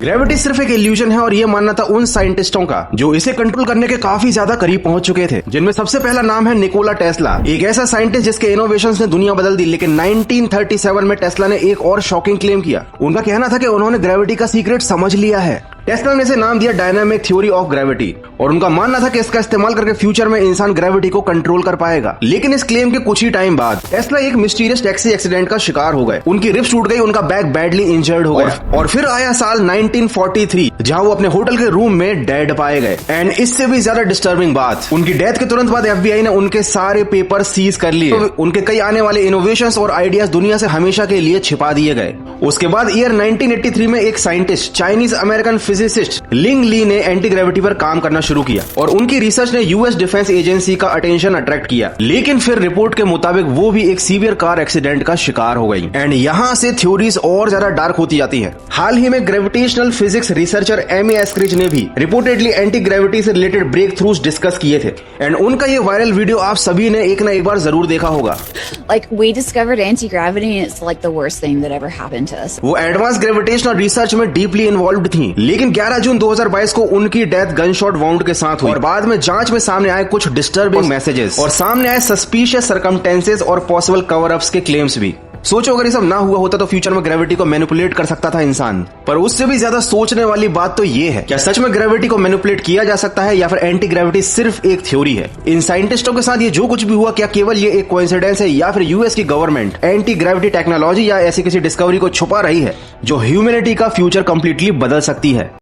Gravity सिर्फ एक illusion है और ये मानना था उन साइंटिस्टों का जो इसे कंट्रोल करने के काफी ज्यादा करीब पहुंच चुके थे, जिनमें सबसे पहला नाम है निकोला टेस्ला, एक ऐसा साइंटिस्ट जिसके इनोवेशंस ने दुनिया बदल दी। लेकिन 1937 में टेस्ला ने एक और शॉकिंग क्लेम किया। उनका कहना था कि उन्होंने ग्रेविटी का सीक्रेट समझ लिया है। टेस्ला ने इसे नाम दिया डायनामिक थ्योरी ऑफ ग्रेविटी और उनका मानना था कि इसका इस्तेमाल करके फ्यूचर में इंसान ग्रेविटी को कंट्रोल कर पाएगा। लेकिन इस क्लेम के कुछ ही टाइम बाद टेस्ला एक मिस्टीरियस टैक्सी एक्सीडेंट का शिकार हो गए। उनकी रिब्स टूट गई, उनका बैक बैडली इंजर्ड हो गया और फिर आया साल 1943 जहां वो अपने होटल के रूम में डेड पाए गए। एंड इससे भी ज्यादा डिस्टर्बिंग बात, उनकी डेथ के तुरंत बाद FBI ने उनके सारे पेपर सीज कर लिए। उनके कई आने वाले इनोवेशंस और आइडियाज दुनिया से हमेशा के लिए छिपा दिए गए। उसके बाद ईयर 1983 में एक साइंटिस्ट, चाइनीज अमेरिकन फिजिसिस्ट लिंग ली ने एंटी ग्रेविटी पर काम करना शुरू किया और उनकी रिसर्च ने US डिफेंस एजेंसी का अटेंशन अट्रैक्ट किया। लेकिन फिर रिपोर्ट के मुताबिक वो भी एक सीवियर कार एक्सीडेंट का शिकार हो गई। एंड यहाँ से थ्योरीज और ज्यादा डार्क होती जाती है। हाल ही में ग्रेविटेशनल फिजिक्स रिसर्चर एमी एस्क्रिच ने भी रिपोर्टेडली एंटी ग्रेविटी से रिलेटेड ब्रेक थ्रूज डिस्कस किए थे। एंड उनका ये वायरल वीडियो आप सभी ने एक ना एक बार जरूर देखा होगा। Like, we discovered anti-gravity and it's like the worst thing that ever happened to us. वो एडवांस ग्रेविटेशनल रिसर्च में डीपली इन्वॉल्व्ड थी। लेकिन 11 जून 2022 को उनकी डेथ गनशॉट वाउंड के साथ हुई और बाद में जांच में सामने आए कुछ डिस्टर्बिंग मैसेजेस और सामने आए सस्पिशियस सर्कमस्टेंसेस और पॉसिबल कवर अप्स के क्लेम्स भी। सोचो अगर ये सब ना हुआ होता तो फ्यूचर में ग्रेविटी को मैनिपुलेट कर सकता था इंसान। पर उससे भी ज्यादा सोचने वाली बात तो ये है, क्या सच में ग्रेविटी को मैनिपुलेट किया जा सकता है या फिर एंटी ग्रेविटी सिर्फ एक थ्योरी है? इन साइंटिस्टों के साथ ये जो कुछ भी हुआ, क्या केवल ये एक कोइंसिडेंस है या फिर US की गवर्नमेंट एंटी ग्रेविटी टेक्नोलॉजी या ऐसी किसी डिस्कवरी को छुपा रही है जो ह्यूमैनिटी का फ्यूचर कंप्लीटली बदल सकती है?